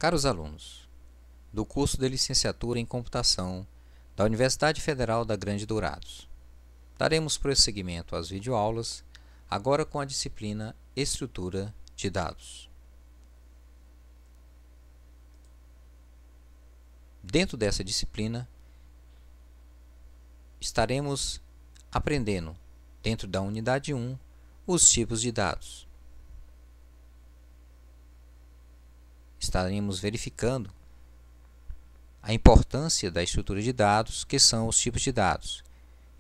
Caros alunos, do curso de Licenciatura em Computação da Universidade Federal da Grande Dourados, daremos prosseguimento às videoaulas, agora com a disciplina Estrutura de Dados. Dentro dessa disciplina, estaremos aprendendo, dentro da unidade 1, os tipos de dados. Estaremos verificando a importância da estrutura de dados, que são os tipos de dados.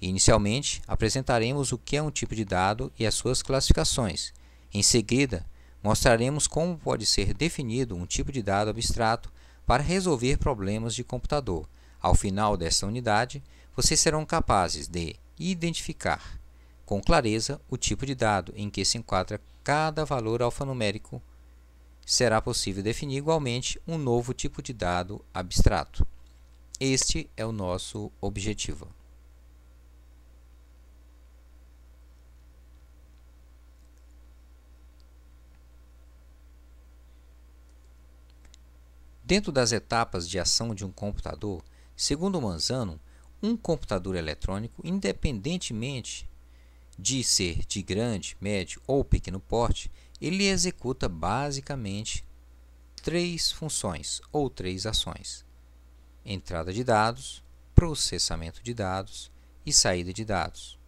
Inicialmente, apresentaremos o que é um tipo de dado e as suas classificações. Em seguida, mostraremos como pode ser definido um tipo de dado abstrato para resolver problemas de computador. Ao final desta unidade, vocês serão capazes de identificar com clareza o tipo de dado em que se enquadra cada valor alfanumérico. Será possível definir igualmente um novo tipo de dado abstrato. Este é o nosso objetivo. Dentro das etapas de ação de um computador, segundo Manzano, um computador eletrônico, independentemente de ser de grande, médio ou pequeno porte, ele executa basicamente três funções ou três ações: entrada de dados, processamento de dados e saída de dados.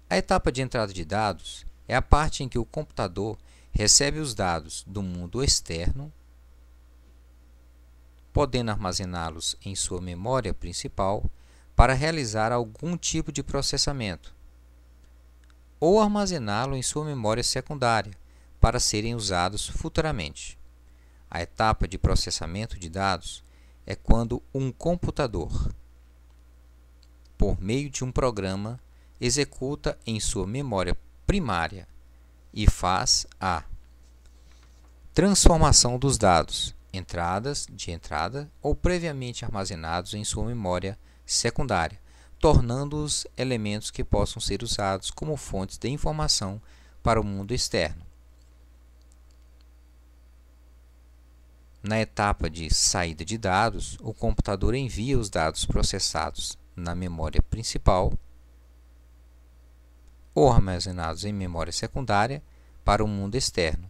A etapa de entrada de dados é a parte em que o computador recebe os dados do mundo externo, podendo armazená-los em sua memória principal para realizar algum tipo de processamento, ou armazená-lo em sua memória secundária para serem usados futuramente. A etapa de processamento de dados é quando um computador, por meio de um programa, executa em sua memória primária e faz a transformação dos dados, de entrada ou previamente armazenados em sua memória secundária, tornando-os elementos que possam ser usados como fontes de informação para o mundo externo. Na etapa de saída de dados, o computador envia os dados processados na memória principal ou armazenados em memória secundária para o mundo externo.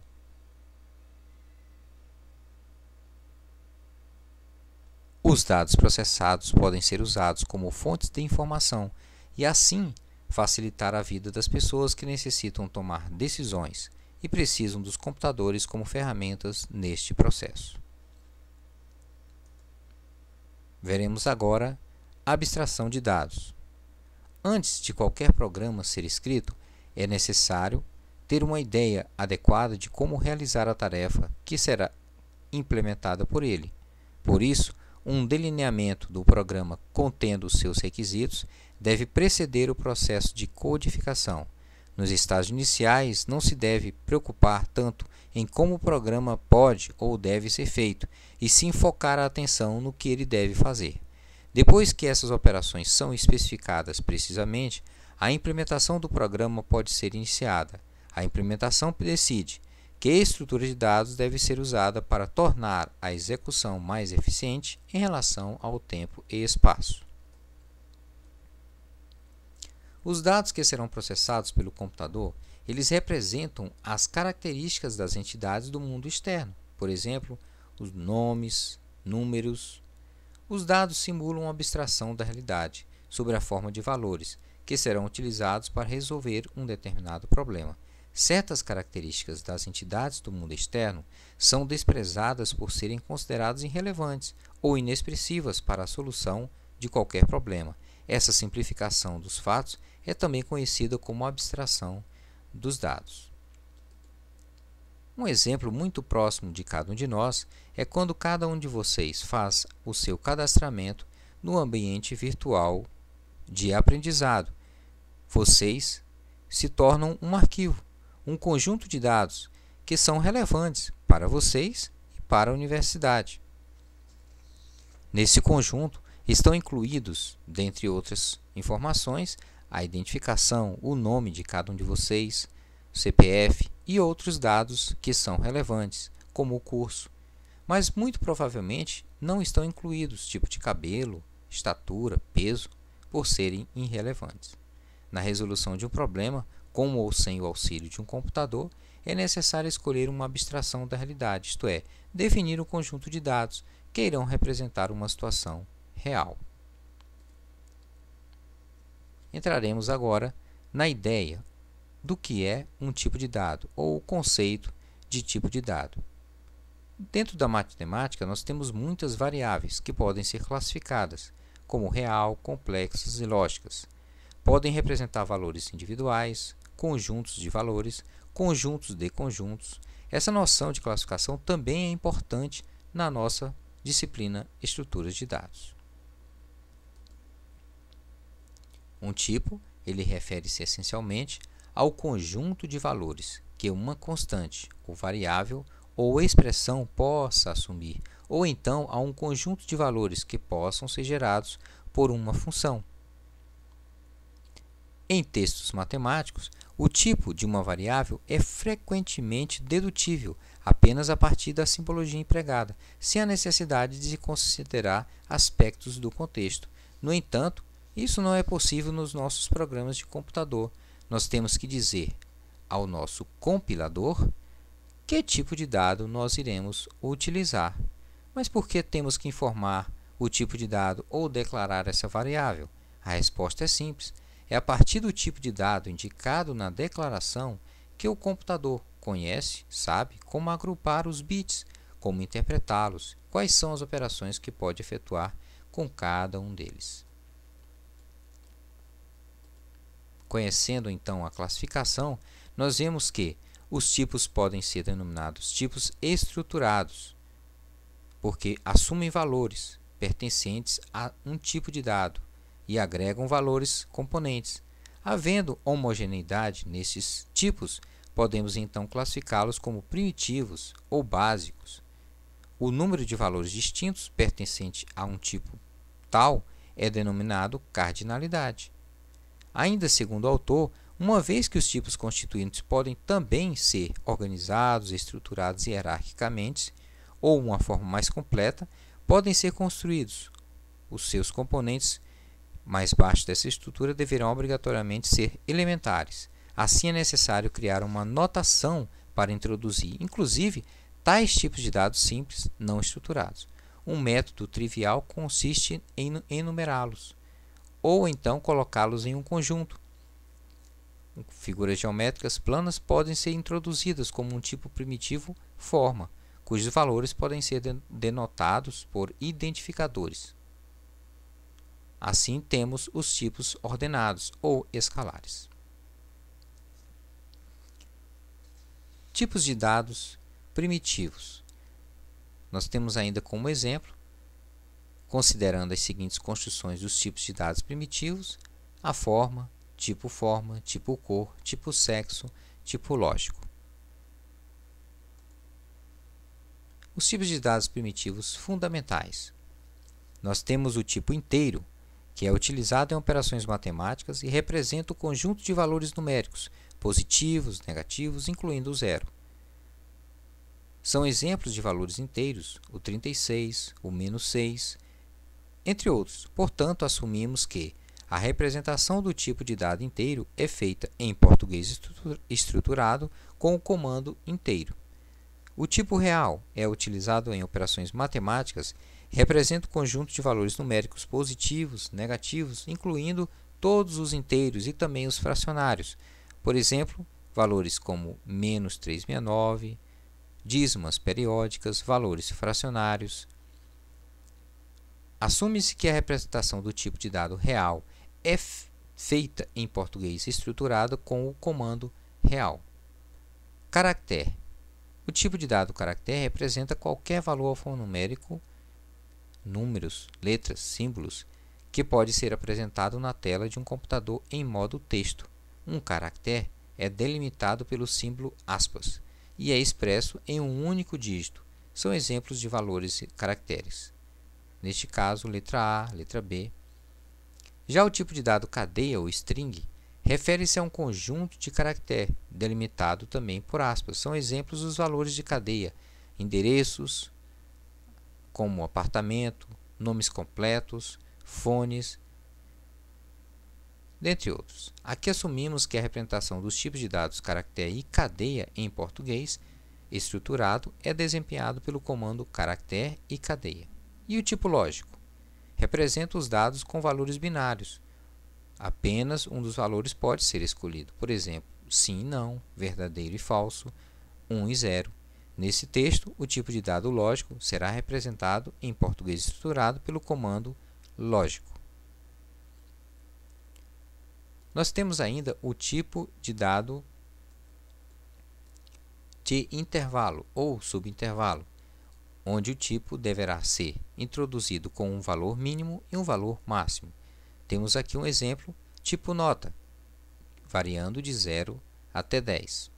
Os dados processados podem ser usados como fontes de informação e, assim, facilitar a vida das pessoas que necessitam tomar decisões e precisam dos computadores como ferramentas neste processo. Veremos agora a abstração de dados. Antes de qualquer programa ser escrito, é necessário ter uma ideia adequada de como realizar a tarefa que será implementada por ele. Por isso, um delineamento do programa contendo os seus requisitos deve preceder o processo de codificação. Nos estágios iniciais, não se deve preocupar tanto em como o programa pode ou deve ser feito, e sim focar a atenção no que ele deve fazer. Depois que essas operações são especificadas precisamente, a implementação do programa pode ser iniciada. A implementação decide que a estrutura de dados deve ser usada para tornar a execução mais eficiente em relação ao tempo e espaço. Os dados que serão processados pelo computador, eles representam as características das entidades do mundo externo. Por exemplo, os nomes, números. Os dados simulam uma abstração da realidade, sob a forma de valores, que serão utilizados para resolver um determinado problema. Certas características das entidades do mundo externo são desprezadas por serem consideradas irrelevantes ou inexpressivas para a solução de qualquer problema. Essa simplificação dos fatos é também conhecida como abstração dos dados. Um exemplo muito próximo de cada um de nós é quando cada um de vocês faz o seu cadastramento no ambiente virtual de aprendizado. Vocês se tornam um arquivo, um conjunto de dados que são relevantes para vocês e para a universidade. Nesse conjunto estão incluídos, dentre outras informações, a identificação, o nome de cada um de vocês, o CPF e outros dados que são relevantes, como o curso, mas muito provavelmente não estão incluídos tipo de cabelo, estatura, peso, por serem irrelevantes. Na resolução de um problema, com ou sem o auxílio de um computador, é necessário escolher uma abstração da realidade, isto é, definir um conjunto de dados que irão representar uma situação real. Entraremos agora na ideia do que é um tipo de dado, ou o conceito de tipo de dado. Dentro da matemática, nós temos muitas variáveis que podem ser classificadas como real, complexas e lógicas. Podem representar valores individuais, conjuntos de valores, conjuntos de conjuntos. Essa noção de classificação também é importante na nossa disciplina Estruturas de Dados. Um tipo, ele refere-se essencialmente ao conjunto de valores que uma constante ou variável ou expressão possa assumir, ou então a um conjunto de valores que possam ser gerados por uma função. Em textos matemáticos, o tipo de uma variável é frequentemente dedutível apenas a partir da simbologia empregada, sem a necessidade de se considerar aspectos do contexto. No entanto, isso não é possível nos nossos programas de computador. Nós temos que dizer ao nosso compilador que tipo de dado nós iremos utilizar. Mas por que temos que informar o tipo de dado ou declarar essa variável? A resposta é simples. É a partir do tipo de dado indicado na declaração que o computador conhece, sabe como agrupar os bits, como interpretá-los, quais são as operações que pode efetuar com cada um deles. Conhecendo então a classificação, nós vemos que os tipos podem ser denominados tipos estruturados, porque assumem valores pertencentes a um tipo de dado e agregam valores componentes. Havendo homogeneidade nesses tipos, podemos então classificá-los como primitivos ou básicos. O número de valores distintos pertencente a um tipo tal é denominado cardinalidade. Ainda segundo o autor, uma vez que os tipos constituintes podem também ser organizados, estruturados hierarquicamente, ou uma forma mais completa, podem ser construídos. Os seus componentes mais baixos dessa estrutura deverão obrigatoriamente ser elementares. Assim é necessário criar uma notação para introduzir, inclusive, tais tipos de dados simples não estruturados. Um método trivial consiste em enumerá-los, ou então colocá-los em um conjunto. Figuras geométricas planas podem ser introduzidas como um tipo primitivo forma, cujos valores podem ser denotados por identificadores. Assim, temos os tipos ordenados ou escalares. Tipos de dados primitivos. Nós temos ainda como exemplo, considerando as seguintes construções dos tipos de dados primitivos: a forma, tipo cor, tipo sexo, tipo lógico. Os tipos de dados primitivos fundamentais. Nós temos o tipo inteiro, que é utilizado em operações matemáticas e representa o conjunto de valores numéricos, positivos, negativos, incluindo o zero. São exemplos de valores inteiros, o 36, o -6, entre outros. Portanto, assumimos que a representação do tipo de dado inteiro é feita em português estruturado com o comando inteiro. O tipo real é utilizado em operações matemáticas e representa o conjunto de valores numéricos positivos, negativos, incluindo todos os inteiros e também os fracionários. Por exemplo, valores como -369, dízimas periódicas, valores fracionários. Assume-se que a representação do tipo de dado real é feita em português estruturado com o comando real. Caractere. O tipo de dado caractere representa qualquer valor alfanumérico, números, letras, símbolos, que pode ser apresentado na tela de um computador em modo texto. Um caractere é delimitado pelo símbolo aspas e é expresso em um único dígito. São exemplos de valores caracteres. Neste caso, letra A, letra B. Já o tipo de dado cadeia ou string refere-se a um conjunto de caractere, delimitado também por aspas. São exemplos os valores de cadeia, endereços, como apartamento, nomes completos, fones, dentre outros. Aqui assumimos que a representação dos tipos de dados caractere e cadeia em português estruturado é desempenhado pelo comando caractere e cadeia. E o tipo lógico? Representa os dados com valores binários. Apenas um dos valores pode ser escolhido. Por exemplo, sim e não, verdadeiro e falso, 1 e 0. Nesse texto, o tipo de dado lógico será representado em português estruturado pelo comando lógico. Nós temos ainda o tipo de dado de intervalo ou subintervalo, onde o tipo deverá ser introduzido com um valor mínimo e um valor máximo. Temos aqui um exemplo, tipo nota, variando de 0 até 10.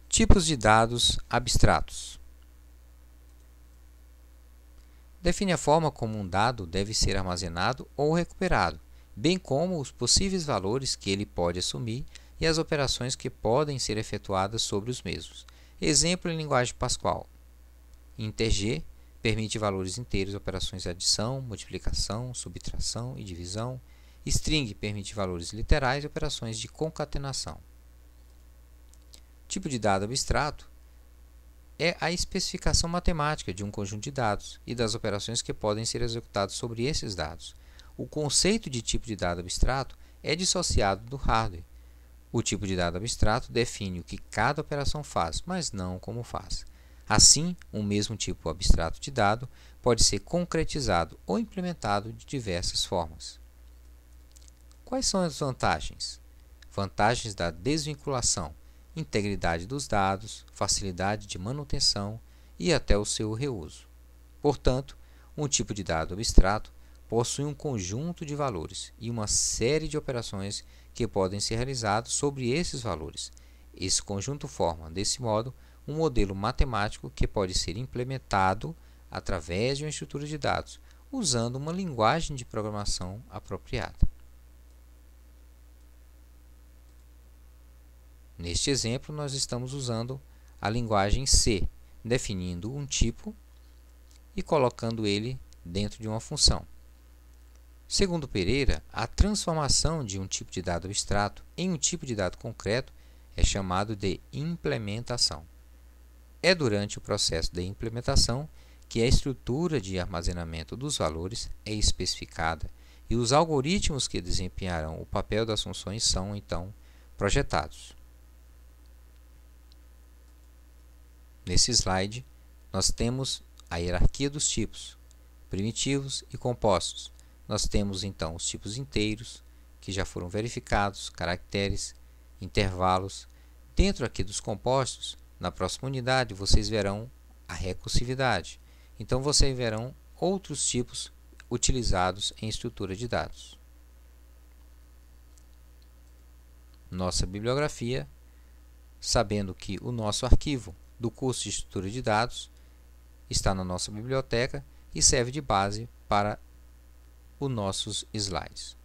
Tipos de dados abstratos. Define a forma como um dado deve ser armazenado ou recuperado, bem como os possíveis valores que ele pode assumir e as operações que podem ser efetuadas sobre os mesmos. Exemplo em linguagem Pascal. Int_g permite valores inteiros, operações de adição, multiplicação, subtração e divisão. String permite valores literais e operações de concatenação. Tipo de dado abstrato é a especificação matemática de um conjunto de dados e das operações que podem ser executadas sobre esses dados. O conceito de tipo de dado abstrato é dissociado do hardware. O tipo de dado abstrato define o que cada operação faz, mas não como faz. Assim, um mesmo tipo abstrato de dado pode ser concretizado ou implementado de diversas formas. Quais são as vantagens? Vantagens da desvinculação, integridade dos dados, facilidade de manutenção e até o seu reuso. Portanto, um tipo de dado abstrato possui um conjunto de valores e uma série de operações que podem ser realizadas sobre esses valores. Esse conjunto forma, desse modo, um modelo matemático que pode ser implementado através de uma estrutura de dados, usando uma linguagem de programação apropriada. Neste exemplo, nós estamos usando a linguagem C, definindo um tipo e colocando ele dentro de uma função. Segundo Pereira, a transformação de um tipo de dado abstrato em um tipo de dado concreto é chamado de implementação. É durante o processo de implementação que a estrutura de armazenamento dos valores é especificada e os algoritmos que desempenharão o papel das funções são, então, projetados. Nesse slide, nós temos a hierarquia dos tipos, primitivos e compostos. Nós temos, então, os tipos inteiros, que já foram verificados, caracteres, intervalos. Dentro aqui dos compostos, na próxima unidade, vocês verão a recursividade. Então, vocês verão outros tipos utilizados em estrutura de dados. Nossa bibliografia, sabendo que o nosso arquivo do curso de estrutura de dados está na nossa biblioteca e serve de base para os nossos slides.